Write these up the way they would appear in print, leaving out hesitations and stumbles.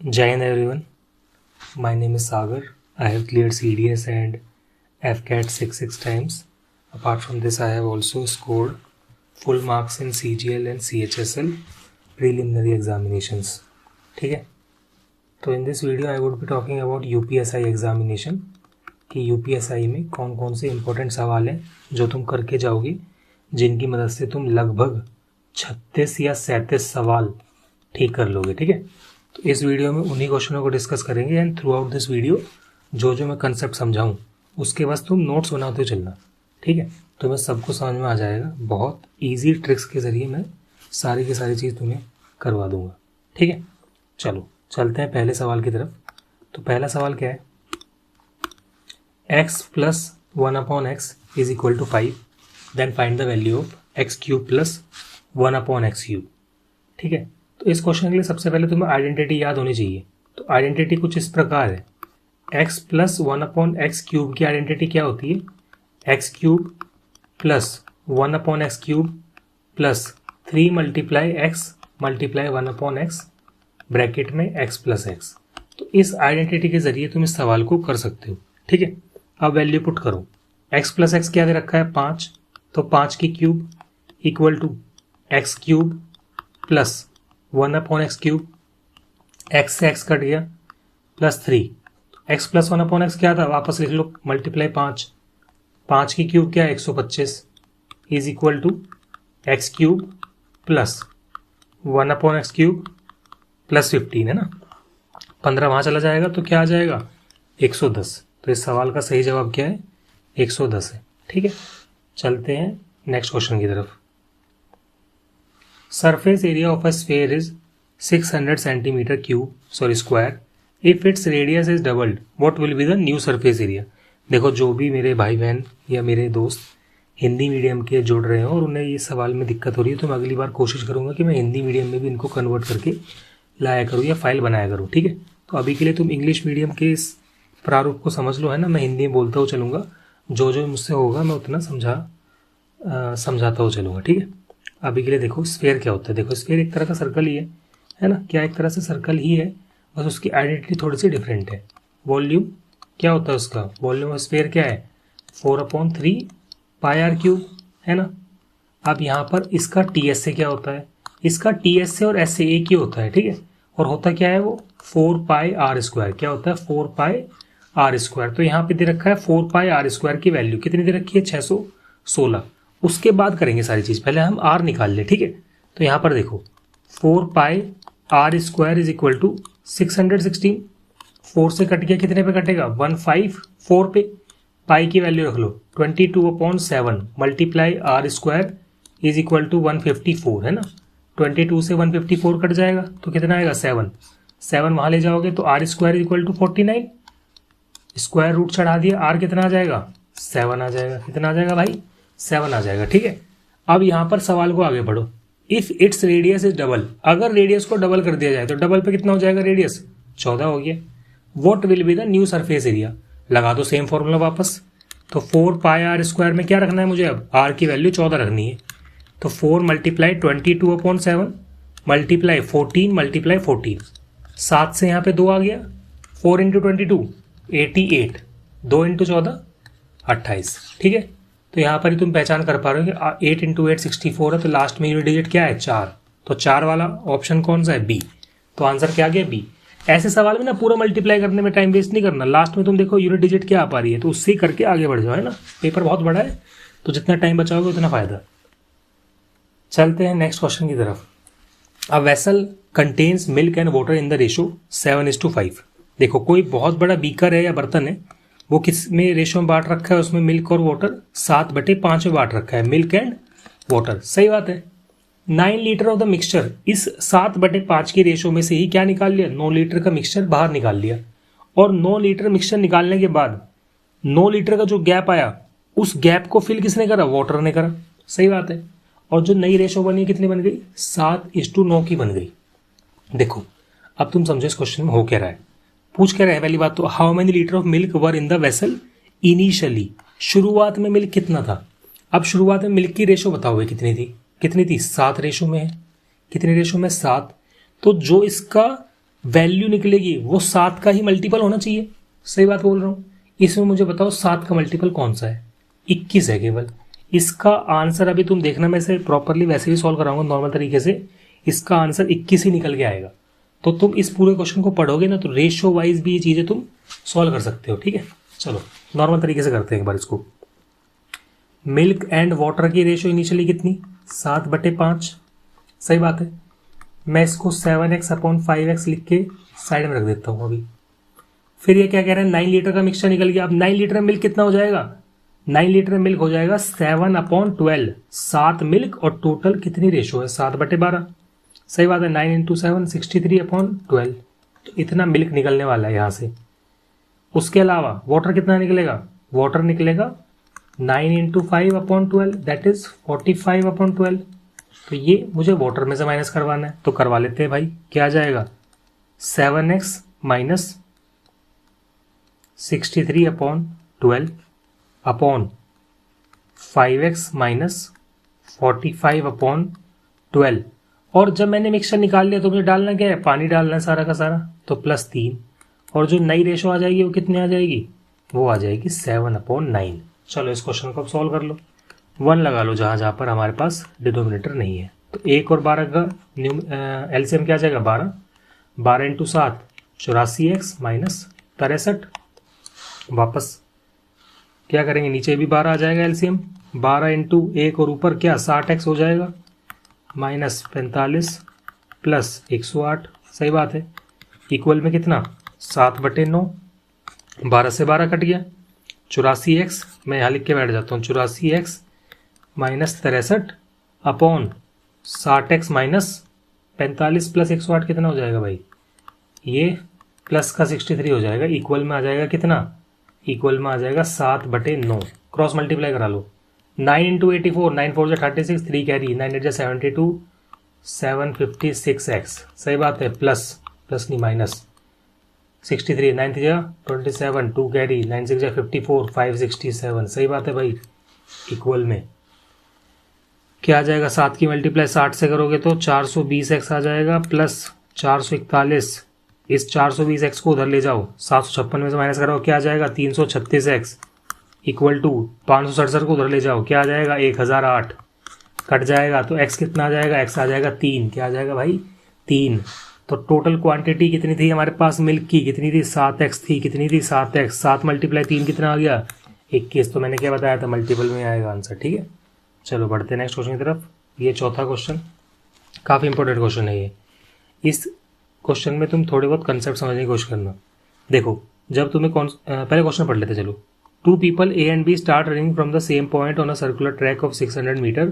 Jai Hind everyone. My name is Sagar. I have cleared CDS and FCAT 6 times. Apart from this, I have also scored full marks in CGL and CHSL preliminary examinations. ठीक है, तो in this video I would be talking about UPSI examination कि UPSI में कौन कौन से important सवाल हैं जो तुम करके जाओगे, जिनकी मदद से तुम लगभग 36 या 37 सवाल ठीक कर लोगे. ठीक है, तो इस वीडियो में उन्हीं क्वेश्चनों को डिस्कस करेंगे and through out this video जो मैं कंसेप्ट समझाऊं उसके बस तुम नोट्स बनाते चलना. ठीक है, तुम्हें सबको समझ में आ जाएगा. बहुत इजी ट्रिक्स के ज़रिए मैं सारी की सारी चीज़ तुम्हें करवा दूंगा. ठीक है, चलो चलते हैं पहले सवाल की तरफ. तो पहला सवाल क्या है, x plus 1/x is equal to 5, then find the value of x cube plus 1/x cube. ठीक है, तो इस क्वेश्चन के लिए सबसे पहले तुम्हें आइडेंटिटी याद होनी चाहिए. तो आइडेंटिटी कुछ इस प्रकार है, x प्लस 1/x क्यूब की आइडेंटिटी क्या होती है, x cube plus 1/x cube plus 3 multiply x multiply 1/x bracket में x प्लस x. तो इस आइडेंटिटी के जरिए तुम इस सवाल को कर सकते हो. ठीक है, अब वैल्यू पुट करो. x प्लस x क्या दे रखा है, 5, तो 5 की cube equal to x cube plus 1/x cube, x से x कट गया प्लस 3. x प्लस 1/x क्या था, वापस लिख लो, मल्टीप्लाई 5 की क्यूब क्या है 125 is equal to x cube plus 1/x cube plus 15 है ना. 15 वहाँ चला जाएगा तो क्या आ जाएगा 110. तो इस सवाल का सही जवाब क्या है, 110 है. ठीक है, चलते हैं नेक्स्ट क्वेश्चन की तरफ. Surface area of a sphere is 600 centimeter cube square. If its radius is doubled, what will be the new surface area? देखो, जो भी मेरे भाई बहन या मेरे दोस्त हिंदी मीडियम के जुड़ रहे हैं और उन्हें ये सवाल में दिक्कत हो रही है, तो मैं अगली बार कोशिश करूंगा कि मैं हिंदी मीडियम में भी इनको कन्वर्ट करके लाया करूँ या फाइल बनाया करूँ. ठीक है, तो अभी के लिए तुम इंग्लिश मीडियम के इस प्रारूप को समझ लो, है ना. मैं हिंदी में बोलता हुआ चलूँगा, जो मुझसे होगा मैं उतना समझाता हुआ चलूँगा. ठीक है, अभी के लिए देखो स्फीयर क्या होता है. देखो, स्फीयर एक तरह का सर्कल ही है ना. क्या एक तरह से सर्कल ही है, बस उसकी आइडेंटिटी थोड़ी सी डिफरेंट है. वॉल्यूम क्या होता है उसका, वॉल्यूम ऑफ स्फीयर क्या है, 4/3 पाई आर क्यूब है ना. अब यहाँ पर इसका टीएस से क्या होता है, इसका टीएस से और एस से एक ही होता है. ठीक है, और होता क्या है वो 4 पाई आर स्क्वायर. क्या होता है 4 पाई आर स्क्वायर. तो यहाँ पे दे रखा है 4 पाई आर स्क्वायर की वैल्यू कितनी दे रखी है, 616. उसके बाद करेंगे सारी चीज, पहले हम आर निकाल ले. ठीक है, तो यहां पर देखो 4 pi r square is equal to 616. 4 से कट गया, कितने पे कटेगा 154 पे. पाई की वैल्यू रख लो 22/7 multiply r square is equal to 154 है ना. 22 से 154 कट जाएगा तो कितना आएगा 7 वहां ले जाओगे तो r square is equal to 49. Square root चढ़ा दिया, आर कितना आ जाएगा 7 आ जाएगा. कितना आ जाएगा भाई 7 आ जाएगा. ठीक है, अब यहां पर सवाल को आगे बढ़ो. If its radius is double, अगर रेडियस को डबल कर दिया जाए तो डबल पे कितना हो जाएगा, रेडियस 14 हो गया. What will be the new surface area, लगा दो सेम फॉर्मूला वापस. तो 4 पाई आर स्क्वायर में क्या रखना है मुझे, अब आर की वैल्यू 14 रखनी है. तो 4 मल्टीप्लाई 22/7 मल्टीप्लाई 14 मल्टीप्लाई 14. 7 से यहाँ पे 2 आ गया, 4 इंटू 22 88, 2 इंटू 14 28. ठीक है, तो यहाँ पर ही तुम पहचान कर पा रहे हो कि 8 इंटू 8 64 है. तो लास्ट में यूनिट डिजिट क्या है 4, तो 4 वाला ऑप्शन कौन सा है, बी. तो आंसर क्या आ गया बी. ऐसे सवाल में ना पूरा मल्टीप्लाई करने में टाइम वेस्ट नहीं करना, लास्ट में तुम देखो यूनिट डिजिट क्या आ पा रही है तो उससे ही करके आगे बढ़ जाओ, है ना. पेपर बहुत बड़ा है तो जितना टाइम बचाओगे उतना फायदा. चलते हैं नेक्स्ट क्वेश्चन की तरफ. A vessel contains milk and water in the ratio 7:5. देखो, कोई बहुत बड़ा बीकर है या बर्तन है, वो किस में रेशो में बांट रखा है, उसमें मिल्क और वाटर 7/5 में बांट रखा है, मिल्क एंड वाटर. सही बात है. 9 लीटर ऑफ द मिक्सचर, इस 7/5 की रेशो में से ही क्या निकाल लिया, 9 लीटर का मिक्सचर बाहर निकाल लिया. और 9 लीटर मिक्सचर निकालने के बाद 9 लीटर का जो गैप आया, उस गैप को फिल किसने करा, वाटर ने करा. सही बात है. और जो नई रेशो बनी कितनी बन गई, 7:9 की बन गई. देखो, अब तुम समझो इस क्वेश्चन में हो क्या रहा है. पूछ क्या रहे हैं, पहली बात तो how many litre of milk were in the vessel initially. शुरुआत में मिल्क कितना था. अब शुरुआत में मिल्क की रेशो बताओ कितनी थी, 7 रेशो में है. कितने रेशो में, 7. तो जो इसका वैल्यू निकलेगी वो 7 का ही मल्टीपल होना चाहिए। सही बात बोल रहा हूँ। इसमें मुझे बताओ 7 का मल्टीपल कौन सा है? 21 है केवल। इसका आंसर अभी तुम देखना, मैं इसे प्रॉपरली वैसे भी सॉल्व कराऊंगा नॉर्मल तरीके से। इसका आंसर 21 ही निकल के आएगा। तो तुम इस पूरे क्वेश्चन को पढ़ोगे ना तो रेशियो वाइज भी ये चीजें तुम सॉल्व कर सकते हो। ठीक है, चलो नॉर्मल तरीके से करते हैं एक बार इसको। मिल्क एंड वाटर की रेशियो इनिशियली कितनी? 7/5। सही बात है। मैं इसको 7x/5x लिख के साइड में रख देता हूं अभी। फिर ये क्या कह रहे हैं? 9 लीटर का मिक्सचर निकल गया। अब 9 लीटर में मिल्क कितना हो जाएगा? 9 लीटर में मिल्क हो जाएगा 7/12। 7 मिल्क और टोटल कितनी रेशो है? 7/12। सही बात है। 9 × 7 63/12। तो इतना मिल्क निकलने वाला है यहां से। उसके अलावा वाटर कितना निकलेगा? वाटर निकलेगा 9 × 5/12, दैट इज 45/12। तो ये मुझे वाटर में से माइनस करवाना है, तो करवा लेते हैं भाई। क्या आ जाएगा? 7x minus 63/12 upon 5x minus 45/12। और जब मैंने मिक्सचर निकाल लिया तो मुझे डालना क्या है? पानी डालना है सारा का सारा, तो +3। और जो नई रेशो आ जाएगी वो कितनी आ जाएगी? वो आ जाएगी 7/9। चलो इस क्वेश्चन को अब सॉल्व कर लो। 1 लगा लो जहां जहां पर हमारे पास डिनोमिनेटर नहीं है। तो 1 और 12 का एलसीएम क्या आ जाएगा? 12। 12 × 7 84x माइनस 63। वापस क्या करेंगे? नीचे भी 12 आ जाएगा एलसीएम। 12 × 1 और ऊपर क्या 60x हो जाएगा माइनस 45 प्लस 108। सही बात है। इक्वल में कितना? 7/9। 12 से 12 कट गया। 84x, मैं यहाँ लिख के बैठ जाता हूँ। 84x minus 63 upon 60x minus 45 plus 108 कितना हो जाएगा भाई? ये प्लस का 63 हो जाएगा। इक्वल में आ जाएगा कितना? इक्वल में आ जाएगा 7/9। क्रॉस मल्टीप्लाई करा लो। 9 × 84, 9 4 36, 3 कैरी, 9 8 72, 756x। सही बात है। प्लस नहीं माइनस 63, 9 3 27, 2 कैरी, 9 6 54, 567। सही बात है भाई। इक्वल में क्या आ जाएगा? 7 की मल्टीप्लाई 60 से करोगे तो 420x आ जाएगा प्लस 441। इस 420x को उधर ले जाओ, 756 में से माइनस करो, क्या आ जाएगा? 336x इक्वल टू 567 को उधर ले जाओ, क्या आ जाएगा? 1008। कट जाएगा तो x कितना आ जाएगा? x आ जाएगा 3। क्या आ जाएगा भाई? 3। तो टोटल क्वांटिटी कितनी थी हमारे पास मिल्क की? कितनी थी? 7x थी। कितनी थी? 7x। 7 × 3 कितना आ गया? 21। तो मैंने क्या बताया था? मल्टीपल में आएगा आंसर। ठीक है, चलो बढ़ते हैं नेक्स्ट क्वेश्चन की तरफ। ये चौथा क्वेश्चन काफ़ी इंपॉर्टेंट क्वेश्चन है ये। इस क्वेश्चन में तुम थोड़े बहुत कंसेप्ट समझने की कोशिश करना। देखो, जब तुम्हें पहले क्वेश्चन पढ़ लेते चलो। 2 people A and B start running from the same point on a circular track of 600 meter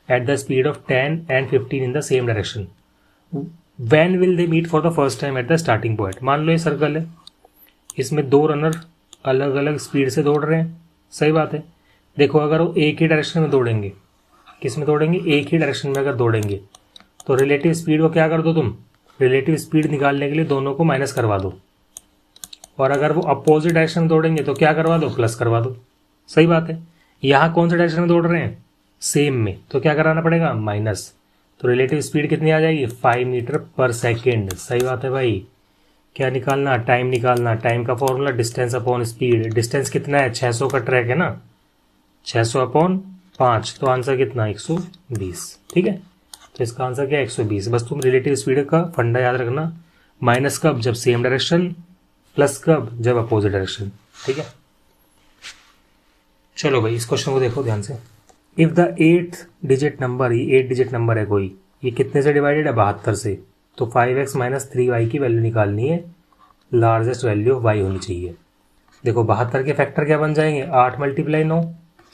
at the speed of 10 and 15 in the same direction. When will they meet for the first time at the starting point? मान लो ये circle है, इसमें 2 runner अलग अलग speed से दौड़ रहे हैं। सही बात है। देखो, अगर वो एक ही डायरेक्शन में दौड़ेंगे, किस में दौड़ेंगे? एक ही डायरेक्शन में अगर दौड़ेंगे तो रिलेटिव स्पीड को क्या कर दो तुम? रिलेटिव स्पीड निकालने के लिए दोनों को माइनस करवा दो। और अगर वो अपोजिट डायरेक्शन में दौड़ेंगे तो क्या करवा दो? प्लस करवा दो। सही बात है। यहाँ कौन से डायरेक्शन में दौड़ रहे हैं? सेम में, तो क्या कराना पड़ेगा? माइनस। तो रिलेटिव स्पीड कितनी आ जाएगी? 5 मीटर पर सेकेंड। सही बात है भाई। क्या निकालना? टाइम निकालना। टाइम का formula distance upon speed. Distance कितना है? 600 का ट्रैक है ना, 600 अपॉन 5, तो आंसर कितना? 120। ठीक है, तो इसका आंसर क्या है? 120। बस तुम रिलेटिव स्पीड का फंडा याद रखना। माइनस कब? जब सेम डायरेक्शन, प्लस कब? जब अपोजिट डायरेक्शन। ठीक है, चलो भाई इस क्वेश्चन को देखो ध्यान से। If the 8th digit number, ये 8 डिजिट नंबर है कोई, ये कितने से डिवाइडेड है? 72 से। तो 5x माइनस 3y की वैल्यू निकालनी है। लार्जेस्ट वैल्यू ऑफ y होनी चाहिए। देखो 72 के फैक्टर क्या बन जाएंगे? 8 × 9।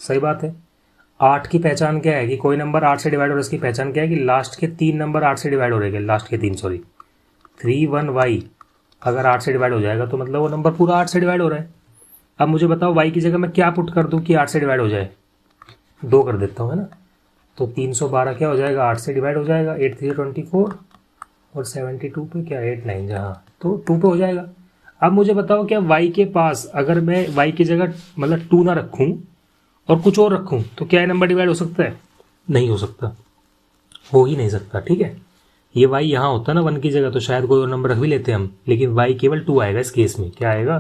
सही बात है। 8 की पहचान क्या है? कि कोई नंबर 8 से डिवाइड हो रहा है, इसकी पहचान क्या है? कि लास्ट के 3 नंबर 8 से डिवाइड हो रहे हैं। लास्ट के 3 सॉरी 31y अगर 8 से डिवाइड हो जाएगा तो मतलब वो नंबर पूरा 8 से डिवाइड हो रहा है। अब मुझे बताओ y की जगह मैं क्या पुट कर दूं कि 8 से डिवाइड हो जाए? 2 कर देता हूँ, है ना। तो 312 क्या हो जाएगा? 8 से डिवाइड हो जाएगा। 8 3 24 और 72 पे क्या 8 9 जहाँ, तो 2 पे हो जाएगा। अब मुझे बताओ क्या y के पास अगर मैं y की जगह मतलब 2 ना रखूँ और कुछ और रखूँ तो क्या ये नंबर डिवाइड हो सकता है? नहीं हो सकता, हो ही नहीं सकता। ठीक है, ये y यहाँ होता ना 1 की जगह तो शायद कोई और नंबर रख भी लेते हम, लेकिन y केवल 2 आएगा इस केस में। क्या आएगा?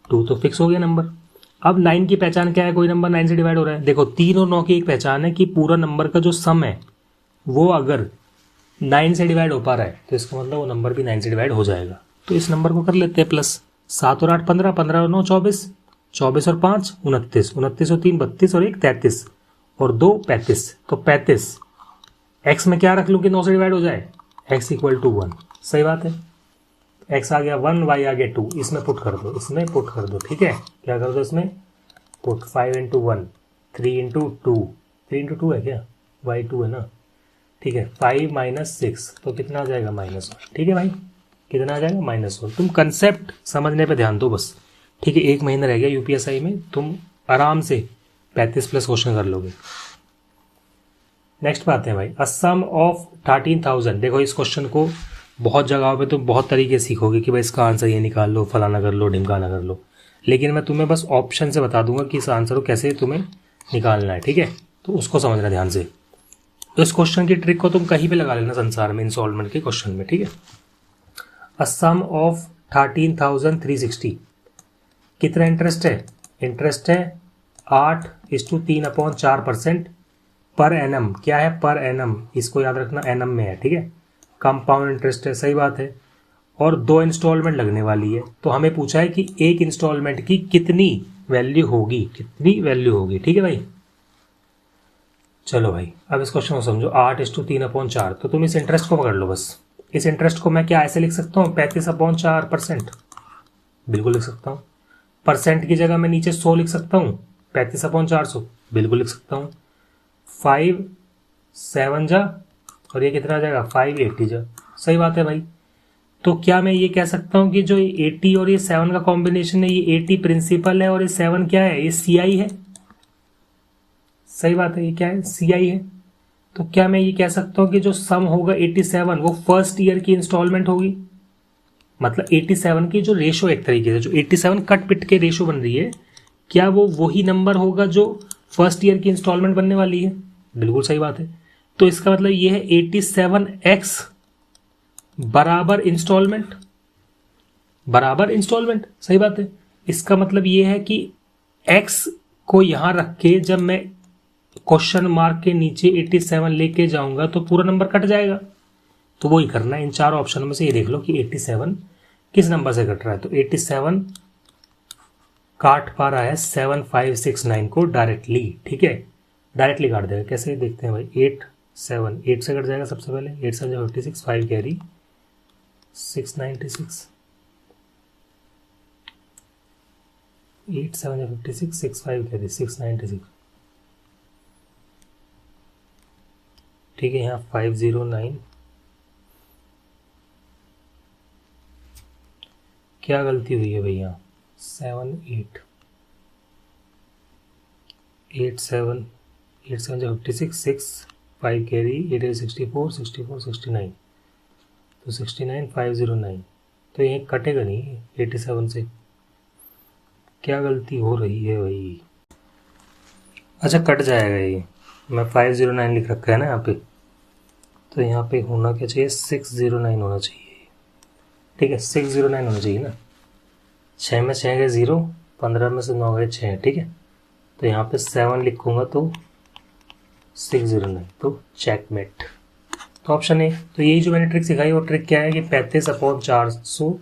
2 तो फिक्स हो गया नंबर। अब 9 की पहचान क्या है? कोई नंबर 9 से डिवाइड हो रहा है। देखो 3 और 9 की एक पहचान है कि पूरा नंबर का जो सम है वो अगर 9 से डिवाइड हो पा रहा है तो इसका मतलब वो नंबर भी 9 से डिवाइड हो जाएगा। तो इस नंबर को कर लेते हैं प्लस। 7 और 8 15, 15 और 9 24, 24 और 5 29, 29 और 3 32 और 1 33 और 2 35। तो 35 x में क्या रख लूँ कि 9 से डिवाइड हो जाए? x equal to 1। सही बात है। x आ गया 1, y आ गया 2। इसमें पुट कर दो, इसमें पुट कर दो। ठीक है, क्या कर दो इसमें पुट? 5 इंटू 1, 3 इंटू 2, 3 इंटू 2 है क्या? y 2 है ना। ठीक है, 5 माइनस 6 तो कितना आ जाएगा? -1। ठीक है भाई, कितना आ जाएगा? -1। तुम कंसेप्ट समझने पे ध्यान दो बस। ठीक है, 1 महीना रह गया यूपीएसआई में, तुम आराम से 35 प्लस क्वेश्चन कर लोगे। नेक्स्ट पे आते हैं भाई, अ सम ऑफ 13,000। देखो इस क्वेश्चन को बहुत जगहों पे तुम बहुत तरीके सीखोगे कि भाई इसका आंसर ये निकाल लो, फलाना कर लो, ढिमकाना कर लो, लेकिन मैं तुम्हें बस ऑप्शन से बता दूंगा कि इस आंसर को कैसे तुम्हें निकालना है। ठीक है, तो उसको समझना ध्यान से। तो इस क्वेश्चन की ट्रिक को तुम कहीं पे लगा लेना संसार में, इंस्टॉलमेंट के क्वेश्चन में। ठीक है, अ सम ऑफ 13,360। कितना इंटरेस्ट है? इंटरेस्ट है 8:3/4% पर एनम। क्या है? Per annum. इसको याद रखना, एनम में है। ठीक है, कंपाउंड इंटरेस्ट है। सही बात है। और 2 इंस्टॉलमेंट लगने वाली है। तो हमें पूछा है कि एक इंस्टॉलमेंट की कितनी वैल्यू होगी, कितनी वैल्यू होगी। ठीक है भाई, चलो भाई अब इस क्वेश्चन को समझो। 8:3/4। तो तुम इस इंटरेस्ट को पकड़ लो बस। इस इंटरेस्ट को मैं क्या ऐसे लिख सकता हूँ? 35/4%। बिल्कुल लिख सकता हूँ। परसेंट की जगह मैं नीचे 100 लिख सकता हूँ। 35/400 बिल्कुल लिख सकता हूँ। 5 7 जा और ये कितना आ जाएगा? 5 80 जा। सही बात है भाई। तो क्या मैं ये कह सकता हूँ कि जो 80 और ये 7 का कॉम्बिनेशन है, ये 80 प्रिंसिपल है और ये 7 क्या है? ये CI है। सही बात है, ये क्या है? CI है। तो क्या मैं ये कह सकता हूँ कि जो सम होगा 87 वो फर्स्ट ईयर की इंस्टॉलमेंट होगी? मतलब 87 की जो रेशो, एक तरीके से जो 87 कट पिट के रेशो बन रही है, क्या वो वही नंबर होगा जो फर्स्ट ईयर की इंस्टॉलमेंट बनने वाली है? बिल्कुल सही बात है। तो इसका मतलब ये है 87x बराबर इंस्टॉलमेंट, बराबर इंस्टॉलमेंट। सही बात है। इसका मतलब ये है कि x को यहां रख के जब मैं क्वेश्चन मार्क के नीचे 87 लेके जाऊंगा तो पूरा नंबर कट जाएगा। तो वही करना है। इन 4 ऑप्शन में से ये देख लो कि 87 किस नंबर से कट रहा है। तो 87 काट पा रहा है 7569 को डायरेक्टली। ठीक है, डायरेक्टली काट देगा। कैसे देखते हैं भाई? 8 से कट जाएगा सबसे पहले। 8 7 56, 5 कैरी 696, 8 7 56, 6 5 कैरी 696। ठीक है, यहाँ 509। क्या गलती हुई है भैया? 7 8 8 7 8 7 56, 6 5 कैरी 8 8 64 64 69। तो 69 509। तो ये कटेगा नहीं 87 से। क्या गलती हो रही है भाई? अच्छा कट जाएगा ये। मैं 509 लिख रखा है ना यहाँ पे, तो यहाँ पे होना क्या चाहिए? 609 होना चाहिए। ठीक है, 609 होना चाहिए ना। 6 में 6 गए 0, 15 में से 9 गए 6। ठीक है, तो यहाँ पे 7 लिखूंगा तो 609। तो चेकमेट। तो ऑप्शन ए। तो यही जो मैंने ट्रिक सिखाई वो ट्रिक क्या है कि 35/400,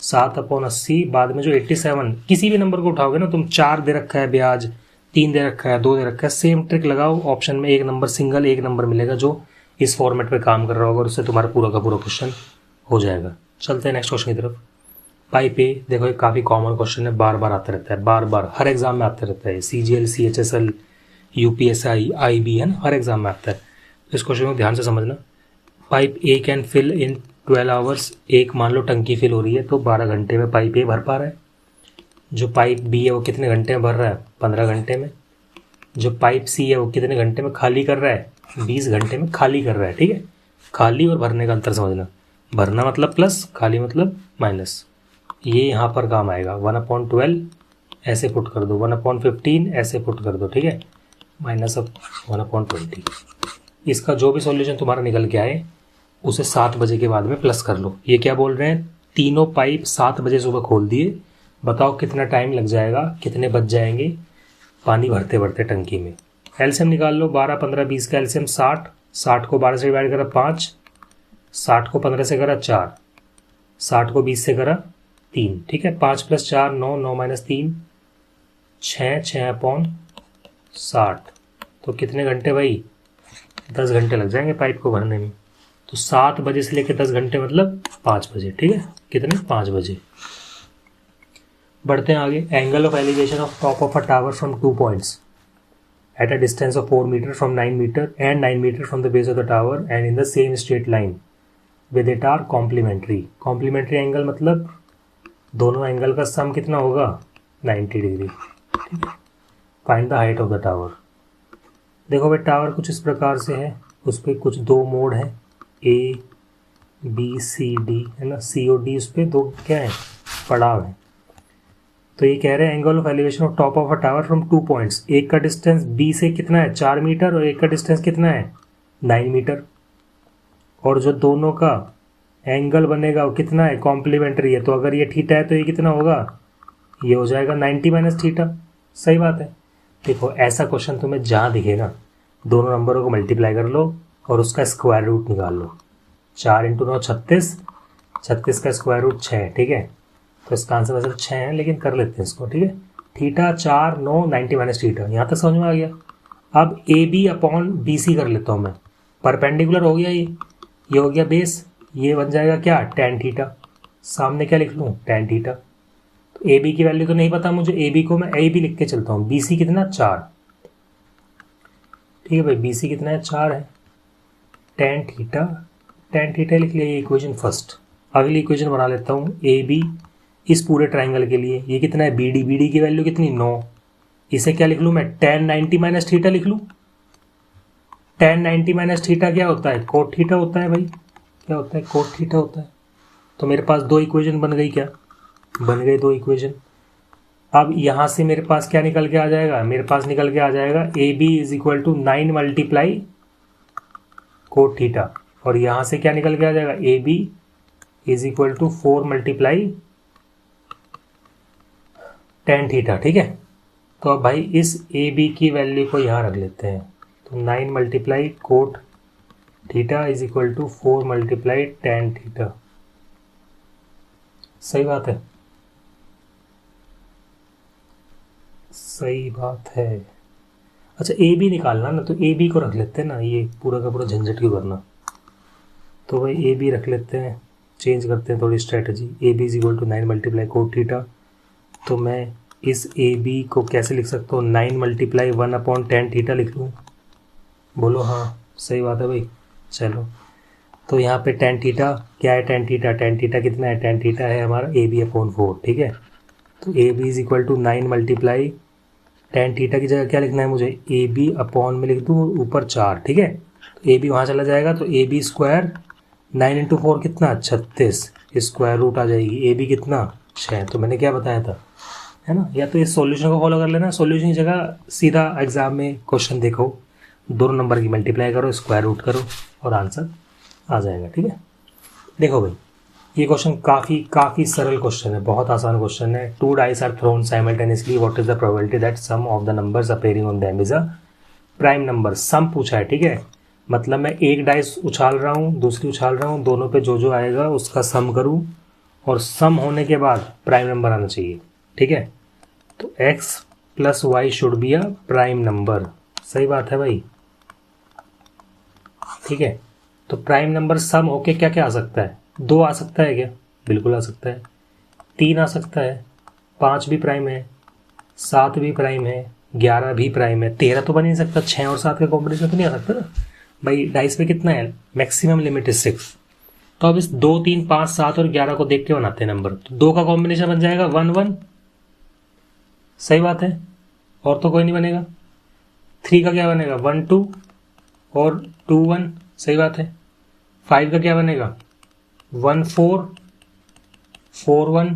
7/80, बाद में जो 87, किसी भी नंबर को उठाओगे ना तुम, 4 दे रखा है ब्याज, 3 दे रखा है, 2 दे रखा है, सेम ट्रिक लगाओ। ऑप्शन में एक नंबर, सिंगल एक नंबर मिलेगा जो इस फॉर्मेट पे काम कर रहा होगा और उससे तुम्हारा पूरा का पूरा क्वेश्चन हो जाएगा। चलते हैं नेक्स्ट क्वेश्चन की तरफ। पाइप ए। देखो ये काफ़ी कॉमन क्वेश्चन है, बार बार आता रहता है, बार बार हर एग्जाम में आता रहता है। CGL, CHSL, UPSI, IB है ना, हर एग्जाम में आता है। इस क्वेश्चन को ध्यान से समझना। Pipe A can fill in 12 hours. एक मान लो टंकी फिल हो रही है तो 12 घंटे में पाइप ए भर पा रहा है। जो पाइप बी है वो कितने घंटे में भर रहा है? 15 घंटे में। जो पाइप सी है वो कितने घंटे में खाली कर रहा है? 20 घंटे में खाली कर रहा है। ठीक है, खाली और भरने का अंतर समझना। भरना मतलब प्लस, खाली मतलब माइनस। ये यहाँ पर काम आएगा। 1/12 ऐसे पुट कर दो, 1/15 ऐसे पुट कर दो। ठीक है, माइनस ऑफ 1/20। इसका जो भी सॉल्यूशन तुम्हारा निकल के आए उसे 7 बजे के बाद में प्लस कर लो। ये क्या बोल रहे हैं, तीनों पाइप 7 बजे सुबह खोल दिए, बताओ कितना टाइम लग जाएगा, कितने बच जाएंगे पानी भरते भरते टंकी में। एलसीएम निकाल लो, 12 15 20 का एलसीएम 60, 60 को 12 से डिवाइड करा 5, 60 को 15 से करा 4, 60 को 20 से करा 3, ठीक है। 5 + 4 9, 9 - 3 6, 6/60, तो कितने घंटे भाई, 10 घंटे लग जाएंगे पाइप को भरने में। तो 7 बजे से लेकर 10 घंटे मतलब 5 बजे, ठीक है। कितने, 5 बजे। बढ़ते हैं आगे। Angle of elevation of top of a tower from 2 points at a distance of 4 meter from 9 meter and 9 meter from the base of the tower and in the same straight line with it are complementary. Complementary angle मतलब दोनों angle का सम कितना होगा, 90 degree, ठीक है। Find the height of the tower. देखो भाई tower कुछ इस प्रकार से है, उस पर कुछ 2 मोड है, A B C D है ना, C और D, उस पर 2 क्या है, पड़ाव है। तो ये कह रहे हैं angle of elevation of top of a tower from 2 points, एक का डिस्टेंस B से कितना है 4 मीटर और एक का डिस्टेंस कितना है 9 मीटर, और जो दोनों का एंगल बनेगा वो कितना है, कॉम्प्लीमेंट्री है। तो अगर ये थीटा है तो ये कितना होगा, ये हो जाएगा 90 - थीटा। सही बात है। देखो ऐसा क्वेश्चन तुम्हें जहाँ दिखेगा दोनों नंबरों को मल्टीप्लाई कर लो और उसका स्क्वायर रूट निकाल लो। 4 × 9 36, 36 का स्क्वायर रूट 6, ठीक है। तो इसका आंसर वैसे 6 है, लेकिन कर लेते हैं इसको, ठीक है। थीटा 4 9 90 - थीटा, यहाँ तक समझ में आ गया। अब AB/BC कर लेता हूँ मैं, परपेंडिकुलर हो गया ये हो गया बेस, ये बन जाएगा क्या, tan थीटा। सामने क्या लिख लूँ, tan थीटा। तो AB की वैल्यू तो नहीं पता मुझे, AB को मैं AB लिख के चलता हूँ। BC कितना, 4, ठीक है भाई। BC कितना है, 4 है। tan थीटा लिख लिया, ये इक्वेशन फर्स्ट। अगली इक्वेशन बना लेता हूँ, AB इस पूरे ट्राइंगल के लिए, ये कितना है BD की वैल्यू कितनी, 9। इसे क्या लिख लूँ मैं, tan 90 - थीटा लिख लूँ। tan 90 - थीटा क्या होता है, कोट थीटा होता है भाई, क्या होता है, कोट थीटा होता है। तो मेरे पास 2 इक्वेशन बन गई, क्या बन गई, 2 इक्वेशन। अब यहाँ से मेरे पास क्या निकल के आ जाएगा, मेरे पास निकल के आ जाएगा AB = 9 × कोट थीटा, और यहाँ से क्या निकल के आ जाएगा, AB = 4 × tan थीटा, ठीक है। तो अब भाई इस AB की वैल्यू को यहाँ रख लेते हैं, तो 9 × कोट थीटा = 4 × tan थीटा। सही बात है, सही बात है। अच्छा AB निकालना ना, तो AB को रख लेते हैं ना, ये पूरा का पूरा झंझट क्यों करना। तो भाई AB रख लेते हैं, चेंज करते हैं थोड़ी स्ट्रेटजी। AB = 9 × कोट थीटा, तो मैं इस AB को कैसे लिख सकता हूँ, 9 × 1/tan थीटा लिख लूँ। बोलो हाँ, सही बात है भाई। चलो तो यहाँ पे tan थीटा क्या है, tan थीटा कितना है, tan थीटा है हमारा AB/4, ठीक है। तो AB = 9 × tan थीटा की जगह क्या लिखना है मुझे, AB/ में लिख दूँ, ऊपर 4, ठीक है। तो AB वहाँ चला जाएगा, तो AB², 9 × 4 कितना, 36, स्क्वायर रूट आ जाएगी, AB कितना, 6। तो मैंने क्या बताया था, है ना। या तो इस सॉल्यूशन को फॉलो कर लेना, सॉल्यूशन की जगह सीधा एग्जाम में क्वेश्चन देखो, दोनों नंबर की मल्टीप्लाई करो, स्क्वायर रूट करो और आंसर आ जाएगा, ठीक है। देखो भाई ये क्वेश्चन काफ़ी सरल क्वेश्चन है, बहुत आसान क्वेश्चन है। 2 dice are thrown simultaneously, what is the probability that sum of the numbers appearing on them is a prime number. Sum पूछा है, ठीक है। मतलब मैं एक डाइस उछाल रहा हूँ, दूसरी उछाल रहा हूँ, दोनों पे जो आएगा उसका सम करूँ, और सम होने के बाद प्राइम नंबर आना चाहिए, ठीक है। तो x + y should be a prime number. सही बात है भाई, ठीक है। तो प्राइम नंबर सम होके क्या क्या आ सकता है, 2 आ सकता है क्या, बिल्कुल आ सकता है। 3 आ सकता है, 5 भी प्राइम है, 7 भी प्राइम है, 11 भी प्राइम है, 13 तो बन नहीं सकता, 6 और 7 का कॉम्बिनेशन तो नहीं आ सकता ना भाई। डाइस पे कितना है, मैक्सिमम लिमिट इज 6। तो अब इस 2 3 5 7 और 11 को देख के बनाते हैं नंबर। तो 2 का कॉम्बिनेशन बन जाएगा 1 1, सही बात है, और तो कोई नहीं बनेगा। 3 का क्या बनेगा, 1 2 और 2 1, सही बात है। 5 का क्या बनेगा, 1 4 4 1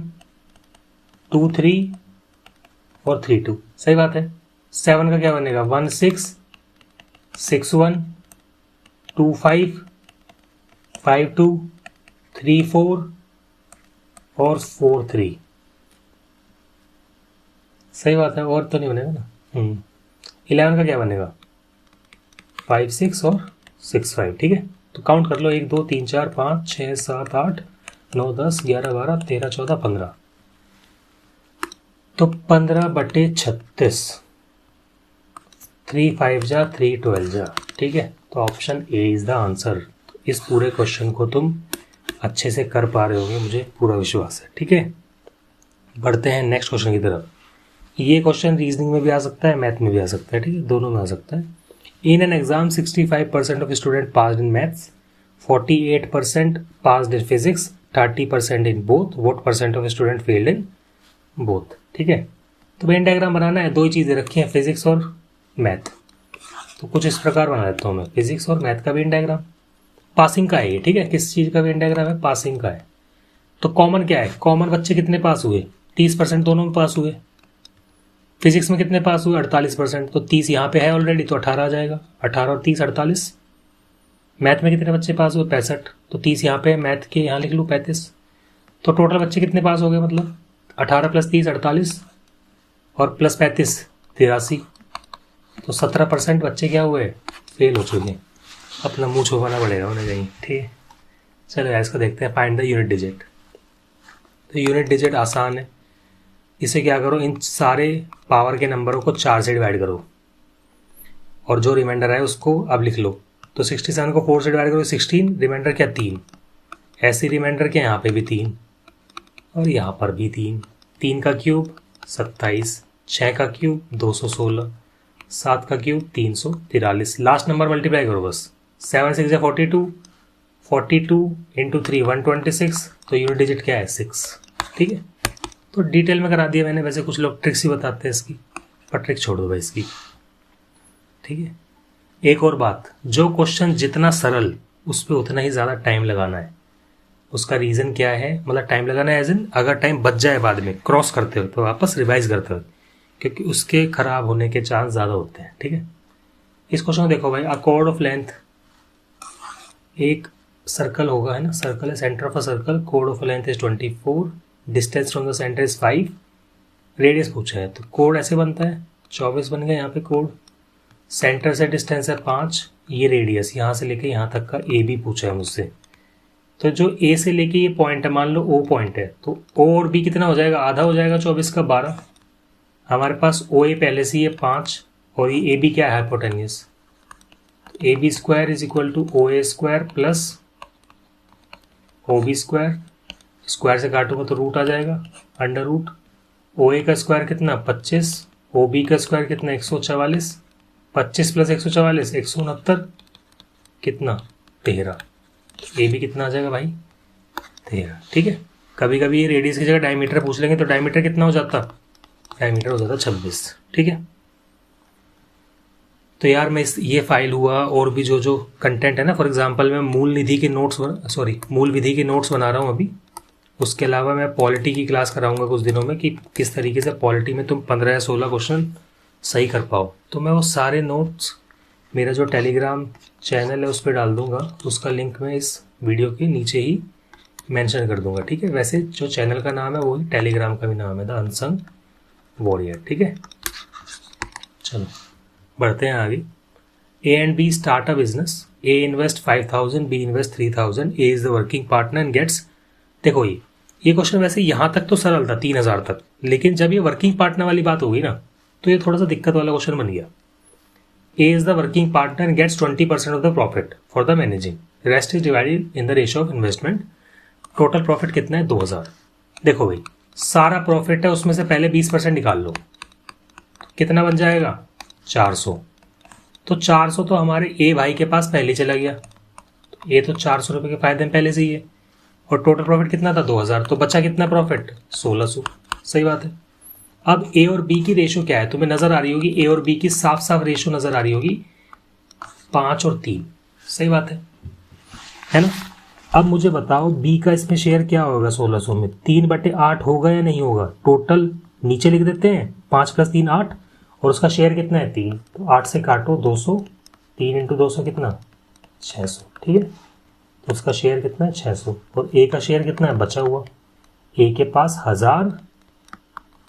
2 3 और 3 2, सही बात है। 7 का क्या बनेगा, 1 6 6 1 2 5 5 2 3 4 और 4 3। सही बात है, और तो नहीं बनेगा ना। 11 का क्या बनेगा? 5 6 और 6 5। ठीक है, तो काउंट कर लो, 1 2 3 4 5 6 7 8 9 10 11 12 13 14 15। तो 15/36, 3 5 जा 3 12 जा। ठीक है, तो option A is the answer. इस पूरे क्वेश्चन को तुम अच्छे से कर पा रहे होगे, मुझे पूरा विश्वास है। ठीक है, बढ़ते हैं नेक्स्ट क्वेश्चन की तरफ। ये क्वेश्चन रीजनिंग में भी आ सकता है, मैथ में भी आ सकता है। ठीक है, दोनों में आ सकता है। In an exam 65% of student passed in maths, 48% passed in physics, 30% in both, what percent of student failed in both. ठीक है, तो वेन डायग्राम बनाना है, दो ही चीज़ें रखी हैं, फिजिक्स और मैथ। तो कुछ इस प्रकार बना देता हूँ मैं, फिजिक्स और मैथ का वेन डायग्राम। पासिंग का है ये। ठीक है, किस चीज़ का वेन डायग्राम है? पासिंग का है। तो कॉमन क्या है? कॉमन बच्चे कितने पास हुए? 30% दोनों में पास हुए। फिजिक्स में कितने पास हुए? 48%। तो 30 यहाँ पे है ऑलरेडी, तो 18 आ जाएगा। 18 और 30 48। मैथ में कितने बच्चे पास हुए? 65। तो 30 यहाँ पे, मैथ के यहाँ लिख लूँ 35। तो टोटल बच्चे कितने पास हो गए? मतलब 18 + 30 48 और +35 83। तो 17% बच्चे क्या हुए? फेल हो चुके हैं। अपना मुंह छुपाना पड़ेगा उन्हें कहीं। ठीक है, चलो यार इसको देखते हैं। Find the unit digit. तो यूनिट डिजिट आसान है। इसे क्या करो, इन सारे पावर के नंबरों को 4 से डिवाइड करो और जो रिमाइंडर है उसको अब लिख लो। तो 67 को 4 से डिवाइड करो, 16, रिमाइंडर क्या? 3। ऐसी रिमाइंडर क्या? यहाँ पे भी 3 और यहाँ पर भी 3। 3 का क्यूब 27, 6 का क्यूब 216, 7 का क्यूब 343। लास्ट नंबर मल्टीप्लाई करो बस। 7 6 या 42, 42 × 3 126। तो यूनिट डिजिट क्या है? 6। ठीक है, तो डिटेल में करा दिया मैंने। वैसे कुछ लोग ट्रिक्स ही बताते हैं इसकी, पर ट्रिक छोड़ दो भाई इसकी। ठीक है, एक और बात, जो क्वेश्चन जितना सरल उस पर उतना ही ज़्यादा टाइम लगाना है। उसका रीज़न क्या है? मतलब टाइम लगाना है एज इन, अगर टाइम बच जाए बाद में क्रॉस करते हो तो वापस रिवाइज करते हो, क्योंकि उसके खराब होने के चांस ज़्यादा होते हैं। ठीक है, इस क्वेश्चन को देखो भाई। अ कॉर्ड ऑफ लेंथ, एक सर्कल होगा, है ना, सर्कल है, centre of a circle, code of length is 24, distance from the centre is 5, radius पूछा है। तो कोड ऐसे बनता है, 24 बन गया यहाँ पे कोड, सेंटर से डिस्टेंस है 5, ये रेडियस यहाँ से लेके यहाँ तक का ए बी पूछा है मुझसे। तो जो ए से लेके ये पॉइंट है, मान लो ओ पॉइंट है, तो ओ और बी कितना हो जाएगा? आधा हो जाएगा 24 का 12। हमारे पास ओ ए पहले से ये 5 और ये ए बी क्या है? Hypotenuse. A B square is equal to O A square plus O B square. Square से काटूंगा तो रूट आ जाएगा, अंडर रूट। ओ ए का स्क्वायर कितना? 25, ओ बी का स्क्वायर कितना? 144, 25 + 144 169, कितना? 13। ए बी कितना आ जाएगा भाई? 13। ठीक है, कभी कभी ये रेडियस की जगह डायमीटर पूछ लेंगे, तो डायमीटर कितना हो जाता? डायमीटर हो जाता 26। ठीक है, तो यार मैं ये फाइल हुआ और भी जो जो कंटेंट है ना, फॉर एग्जांपल मैं मूल विधि के नोट्स बना रहा हूँ अभी। उसके अलावा मैं पॉलिटी की क्लास कराऊंगा कुछ दिनों में, कि किस तरीके से पॉलिटी में तुम 15 या 16 क्वेश्चन सही कर पाओ। तो मैं वो सारे नोट्स मेरा जो टेलीग्राम चैनल है उस पर डाल दूंगा। उसका लिंक मैं इस वीडियो के नीचे ही मेंशन कर दूंगा। ठीक है, वैसे जो चैनल का नाम है वो टेलीग्राम का भी नाम है, द अनसंग वॉरियर। ठीक है, चलो बढ़ते हैं आगे। A and B start a business, A invest 5000, B invest 3000, A is the working partner and gets. देखो ये क्वेश्चन वैसे यहाँ तक तो सरल था 3000 तक, लेकिन जब ये वर्किंग पार्टनर वाली बात होगी ना, तो ये थोड़ा सा दिक्कत वाला क्वेश्चन बन गया। A is the working partner and gets 20% of the profit for the managing, rest is divided in the ratio of investment. Total profit कितना है? 2000। देखो भाई, सारा प्रॉफिट है, उसमें से पहले 20% निकाल लो, कितना बन जाएगा? 400। तो 400 तो हमारे ए भाई के पास पहले चला गया, तो ए तो 400 रुपये के फायदे में पहले से ही है। और टोटल प्रॉफिट कितना था? 2000। तो बचा कितना प्रॉफिट? 1600। सही बात है। अब ए और बी की रेशो क्या है? तुम्हें नजर आ रही होगी, ए और बी की साफ साफ रेशो नजर आ रही होगी, 5 और 3। सही बात है ना? अब मुझे बताओ बी का इसमें शेयर क्या होगा? 1600 में 3/8 होगा या नहीं होगा? टोटल नीचे लिख देते हैं, 5 + 3 8, और उसका शेयर कितना है? 3। तो 8 से काटो 200, 3 × 200 कितना? 600। ठीक है, उसका शेयर कितना है 600, और ए का शेयर कितना है बचा हुआ, ए के पास 1000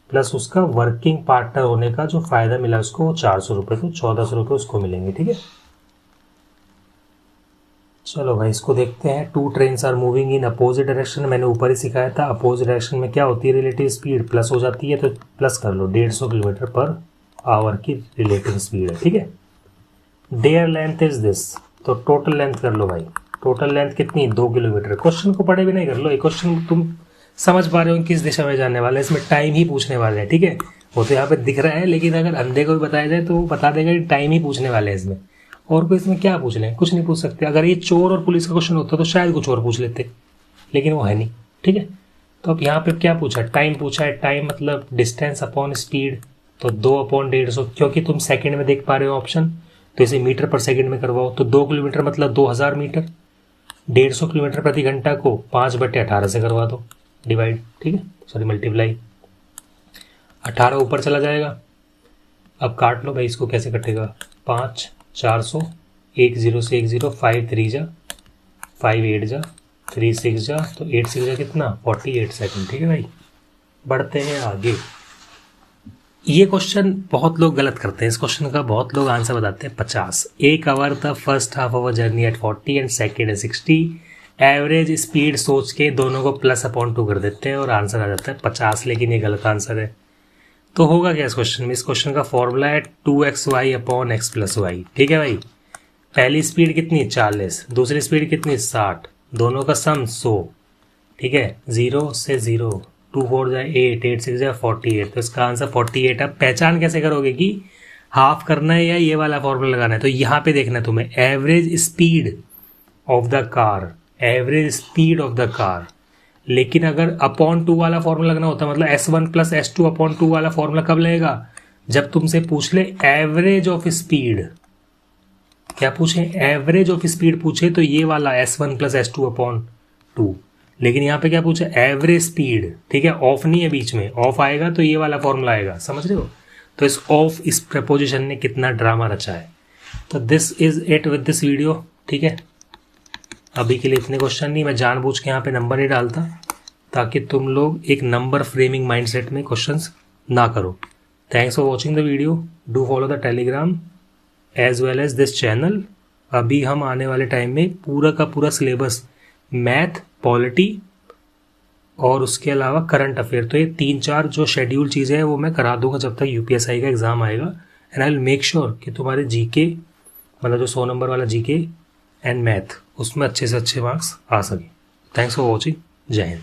प्लस उसका वर्किंग पार्टनर होने का जो फायदा मिला उसको वो 400 रुपये, तो 1400 रुपये उसको मिलेंगे। ठीक है, चलो भाई इसको देखते हैं। 2 trains are moving in opposite direction, मैंने ऊपर ही सिखाया था अपोजिट डायरेक्शन में क्या होती है, रिलेटिव स्पीड प्लस हो जाती है, तो प्लस कर लो 150 किलोमीटर पर आवर की रिलेटिव स्पीड है। ठीक है, देयर लेंथ इज दिस, तो टोटल लेंथ कर लो भाई, टोटल लेंथ कितनी 2 किलोमीटर। क्वेश्चन को पढ़े भी नहीं कर लो, ये क्वेश्चन तुम समझ पा रहे हो किस दिशा में जाने वाला है, इसमें टाइम ही पूछने वाले हैं। ठीक है, वो तो यहाँ पे दिख रहा है, लेकिन अगर अंधे को भी बताया जाए तो वो बता देगा कि टाइम ही पूछने वाले हैं इसमें, और कोई इसमें क्या पूछ लें, कुछ नहीं पूछ सकते। अगर ये चोर और पुलिस का क्वेश्चन होता तो शायद कुछ और पूछ लेते, लेकिन वो है नहीं। ठीक है, तो अब यहाँ पे क्या पूछा, टाइम पूछा है। टाइम मतलब डिस्टेंस अपॉन स्पीड, तो 2/150, क्योंकि तुम सेकंड में देख पा रहे हो ऑप्शन, तो इसे मीटर पर सेकंड में करवाओ, तो 2 किलोमीटर मतलब 2000 मीटर, 150 किलोमीटर प्रति घंटा को 5/18 से करवा दो डिवाइड। ठीक है, सॉरी मल्टीप्लाई, 18 ऊपर चला जाएगा। अब काट लो भाई, इसको कैसे कटेगा, 5 400, 1 0 से 1 0, 5 3 जा, 5 8 जा, 3 6 जा, तो 8 6 जा कितना 48 सेकंड। ठीक है भाई, बढ़ते हैं आगे। ये क्वेश्चन बहुत लोग गलत करते हैं, इस क्वेश्चन का बहुत लोग आंसर बताते हैं 50। 1 hour the first half of a journey at 40 and second at 60, average speed सोच के दोनों को +/2 कर देते हैं और आंसर आ जाता है 50, लेकिन ये गलत आंसर है। तो होगा क्या इस क्वेश्चन में, इस क्वेश्चन का फॉर्मूला है 2xy/x + y। ठीक है भाई, पहली स्पीड कितनी 40, दूसरी स्पीड कितनी 60, दोनों का सम 100। ठीक है, 0 से 0, 2 4 जाए 8, 8 6 जाए 48, तो इसका आंसर 48। अब पहचान कैसे करोगे कि हाफ करना है या ये वाला फॉर्मूला लगाना है, तो यहाँ पे देखना है तुम्हें average speed of the car, average speed of the car. लेकिन अगर अपॉन 2 वाला फॉर्मूला लगना होता, मतलब S1 + S2/2 वाला फॉर्मूला कब लगेगा, जब तुमसे पूछ ले एवरेज ऑफ स्पीड। क्या पूछे, एवरेज ऑफ स्पीड पूछे तो ये वाला S1 + S2/2, लेकिन यहाँ पे क्या पूछे एवरेज स्पीड। ठीक है, ऑफ नहीं है बीच में, ऑफ आएगा तो ये वाला फॉर्मूला आएगा, समझ रहे हो। तो इस ऑफ, इस प्रपोजिशन ने कितना ड्रामा रचा है। तो this is it with this video. ठीक है, अभी के लिए इतने क्वेश्चन नहीं, मैं जानबूझ के यहाँ पे नंबर नहीं डालता ताकि तुम लोग एक नंबर फ्रेमिंग माइंडसेट में क्वेश्चंस ना करो। Thanks for watching the video, do follow the Telegram as well as this channel. अभी हम आने वाले टाइम में पूरा का पूरा सिलेबस, मैथ, पॉलिटी और उसके अलावा करंट अफेयर, तो ये 3-4 जो शेड्यूल चीज़ें हैं वो मैं करा दूंगा जब तक यूपीएसआई का एग्ज़ाम आएगा। And I will make sure कि तुम्हारे जीके, मतलब जो 100 नंबर वाला जीके एंड मैथ, उसमें अच्छे से अच्छे मार्क्स आ सके। थैंक्स फॉर वॉचिंग, जय हिंद।